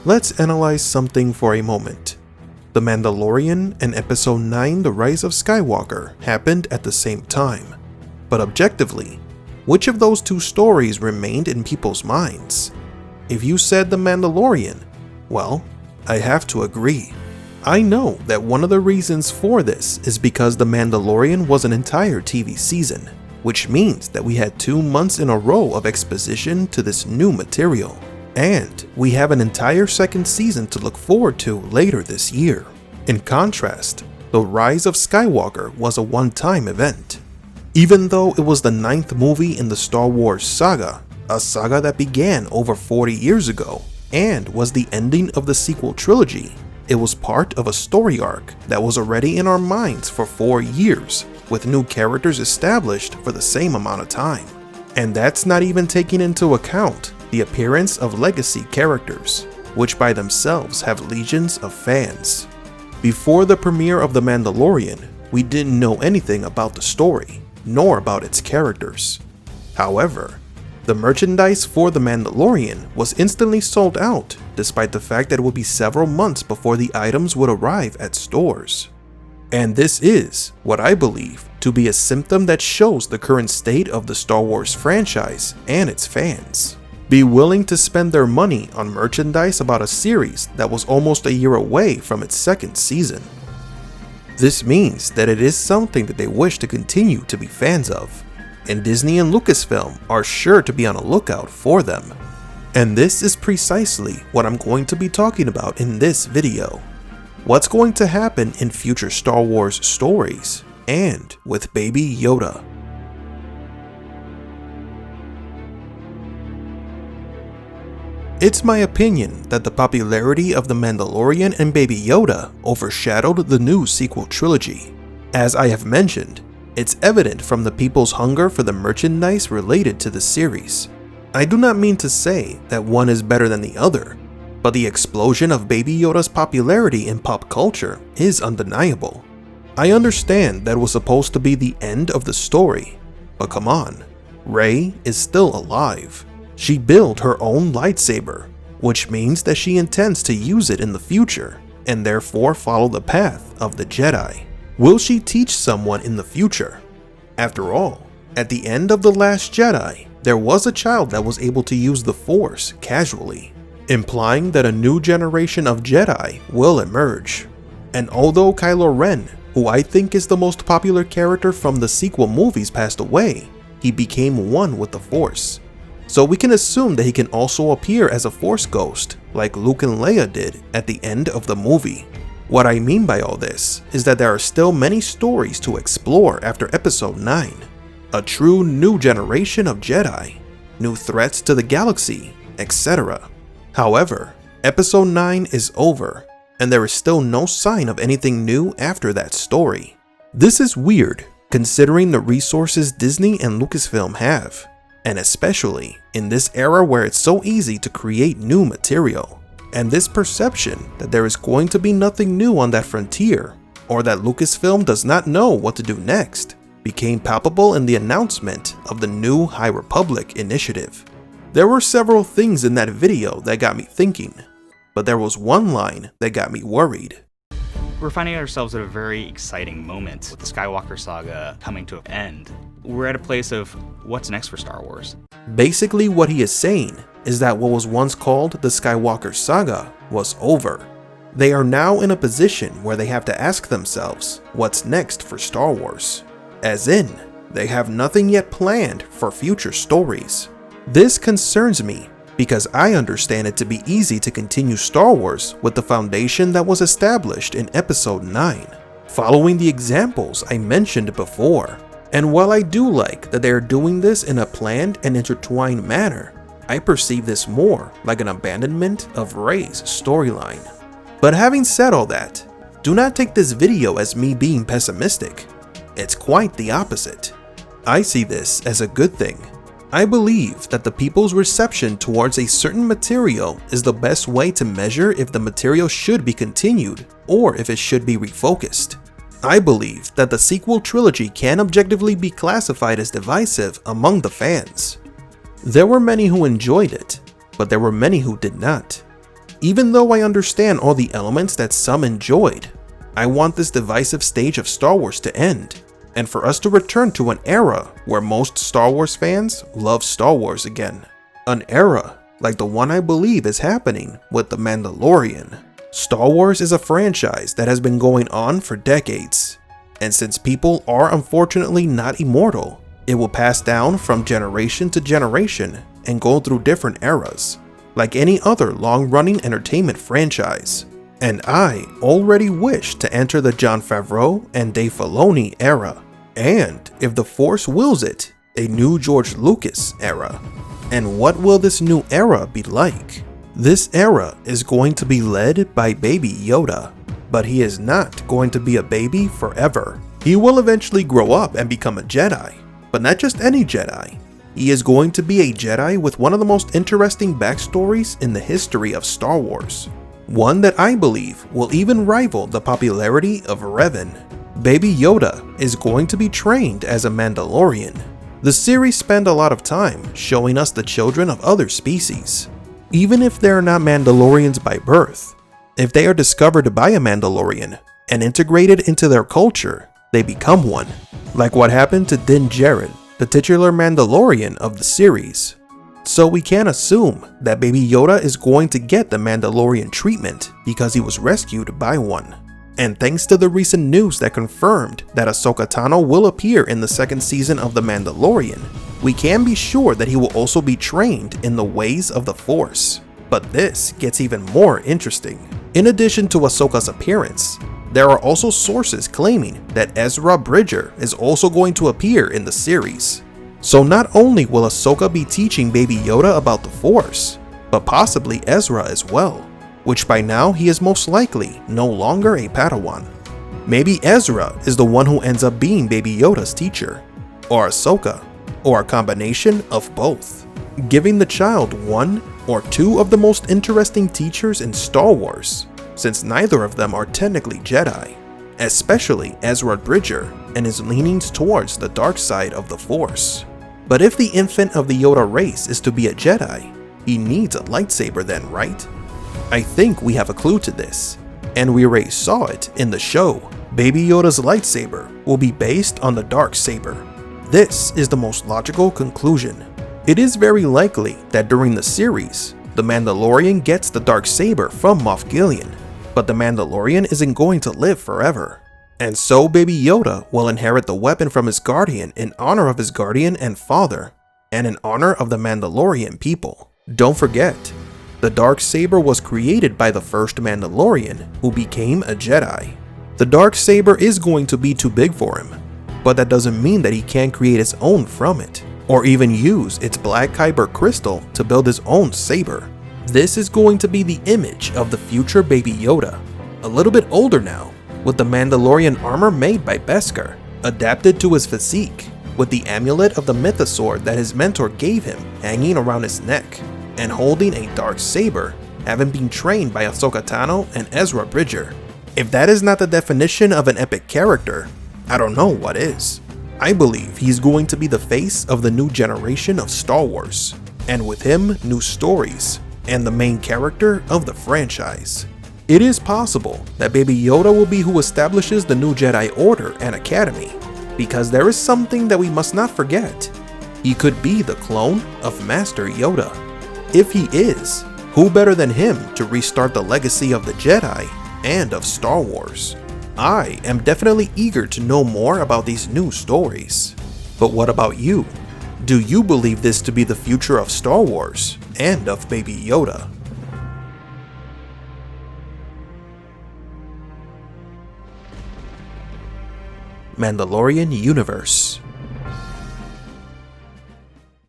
Let's analyze something for a moment. The Mandalorian and Episode 9 The Rise of Skywalker happened at the same time. But objectively, which of those two stories remained in people's minds? If you said The Mandalorian, well, I have to agree. I know that one of the reasons for this is because The Mandalorian was an entire TV season, which means that we had 2 months in a row of exposition to this new material. And we have an entire second season to look forward to later this year. In contrast, The Rise of Skywalker was a one-time event. Even though it was the 9th movie in the Star Wars saga, a saga that began over 40 years ago, and was the ending of the sequel trilogy, it was part of a story arc that was already in our minds for 4 years, with new characters established for the same amount of time. And that's not even taking into account the appearance of legacy characters, which by themselves have legions of fans. Before the premiere of The Mandalorian, we didn't know anything about the story, nor about its characters. However, the merchandise for The Mandalorian was instantly sold out, despite the fact that it would be several months before the items would arrive at stores. And this is what I believe to be a symptom that shows the current state of the Star Wars franchise and its fans. Be willing to spend their money on merchandise about a series that was almost a year away from its second season. This means that it is something that they wish to continue to be fans of, and Disney and Lucasfilm are sure to be on a lookout for them. And this is precisely what I'm going to be talking about in this video. What's going to happen in future Star Wars stories, and with Baby Yoda. It's my opinion that the popularity of The Mandalorian and Baby Yoda overshadowed the new sequel trilogy. As I have mentioned, it's evident from the people's hunger for the merchandise related to the series. I do not mean to say that one is better than the other, but the explosion of Baby Yoda's popularity in pop culture is undeniable. I understand that it was supposed to be the end of the story, but come on, Rey is still alive. She built her own lightsaber, which means that she intends to use it in the future, and therefore follow the path of the Jedi. Will she teach someone in the future? After all, at the end of The Last Jedi, there was a child that was able to use the Force casually, implying that a new generation of Jedi will emerge. And although Kylo Ren, who I think is the most popular character from the sequel movies, passed away, he became one with the Force. So we can assume that he can also appear as a Force ghost, like Luke and Leia did at the end of the movie. What I mean by all this is that there are still many stories to explore after Episode 9. A true new generation of Jedi, new threats to the galaxy, etc. However, Episode 9 is over, and there is still no sign of anything new after that story. This is weird, considering the resources Disney and Lucasfilm have, and especially in this era where it's so easy to create new material. And this perception that there is going to be nothing new on that frontier, or that Lucasfilm does not know what to do next, became palpable in the announcement of the new High Republic initiative. There were several things in that video that got me thinking, but there was one line that got me worried. We're finding ourselves at a very exciting moment with the Skywalker saga coming to an end. We're at a place of what's next for Star Wars. Basically what he is saying is that what was once called the Skywalker saga was over. They are now in a position where they have to ask themselves what's next for Star Wars. As in, they have nothing yet planned for future stories. This concerns me because I understand it to be easy to continue Star Wars with the foundation that was established in Episode 9, following the examples I mentioned before. And while I do like that they are doing this in a planned and intertwined manner, I perceive this more like an abandonment of Rey's storyline. But having said all that, do not take this video as me being pessimistic. It's quite the opposite. I see this as a good thing. I believe that the people's reception towards a certain material is the best way to measure if the material should be continued or if it should be refocused. I believe that the sequel trilogy can objectively be classified as divisive among the fans. There were many who enjoyed it, but there were many who did not. Even though I understand all the elements that some enjoyed, I want this divisive stage of Star Wars to end, and for us to return to an era where most Star Wars fans love Star Wars again. An era like the one I believe is happening with The Mandalorian. Star Wars is a franchise that has been going on for decades, and since people are unfortunately not immortal, it will pass down from generation to generation and go through different eras, like any other long-running entertainment franchise. And I already wish to enter the Jon Favreau and Dave Filoni era, and if the Force wills it, a new George Lucas era. And what will this new era be like? This era is going to be led by Baby Yoda, but he is not going to be a baby forever. He will eventually grow up and become a Jedi, but not just any Jedi. He is going to be a Jedi with one of the most interesting backstories in the history of Star Wars. One that I believe will even rival the popularity of Revan. Baby Yoda is going to be trained as a Mandalorian. The series spent a lot of time showing us the children of other species. Even if they are not Mandalorians by birth, if they are discovered by a Mandalorian and integrated into their culture, they become one. Like what happened to Din Djarin, the titular Mandalorian of the series. So we can assume that Baby Yoda is going to get the Mandalorian treatment because he was rescued by one. And thanks to the recent news that confirmed that Ahsoka Tano will appear in the second season of The Mandalorian, we can be sure that he will also be trained in the ways of the Force. But this gets even more interesting. In addition to Ahsoka's appearance, there are also sources claiming that Ezra Bridger is also going to appear in the series. So not only will Ahsoka be teaching Baby Yoda about the Force, but possibly Ezra as well, which by now he is most likely no longer a Padawan. Maybe Ezra is the one who ends up being Baby Yoda's teacher, or Ahsoka, or a combination of both, giving the child one or two of the most interesting teachers in Star Wars, since neither of them are technically Jedi, especially Ezra Bridger and his leanings towards the dark side of the Force. But if the infant of the Yoda race is to be a Jedi, he needs a lightsaber then, right? I think we have a clue to this, and we already saw it in the show. Baby Yoda's lightsaber will be based on the dark saber. This is the most logical conclusion. It is very likely that during the series, the Mandalorian gets the dark saber from Moff Gideon, but the Mandalorian isn't going to live forever. And so Baby Yoda will inherit the weapon from his guardian in honor of his guardian and father, and in honor of the Mandalorian people. Don't forget, the Darksaber was created by the first Mandalorian who became a Jedi. The Darksaber is going to be too big for him, but that doesn't mean that he can't create his own from it, or even use its black kyber crystal to build his own saber. This is going to be the image of the future Baby Yoda, a little bit older now, with the Mandalorian armor made by Beskar, adapted to his physique, with the amulet of the mythosaur that his mentor gave him hanging around his neck, and holding a dark saber, having been trained by Ahsoka Tano and Ezra Bridger. If that is not the definition of an epic character, I don't know what is. I believe he's going to be the face of the new generation of Star Wars, and with him, new stories, and the main character of the franchise. It is possible that Baby Yoda will be who establishes the new Jedi Order and Academy, because there is something that we must not forget. He could be the clone of Master Yoda. If he is, who better than him to restart the legacy of the Jedi and of Star Wars? I am definitely eager to know more about these new stories. But what about you? Do you believe this to be the future of Star Wars and of Baby Yoda? Mandalorian Universe.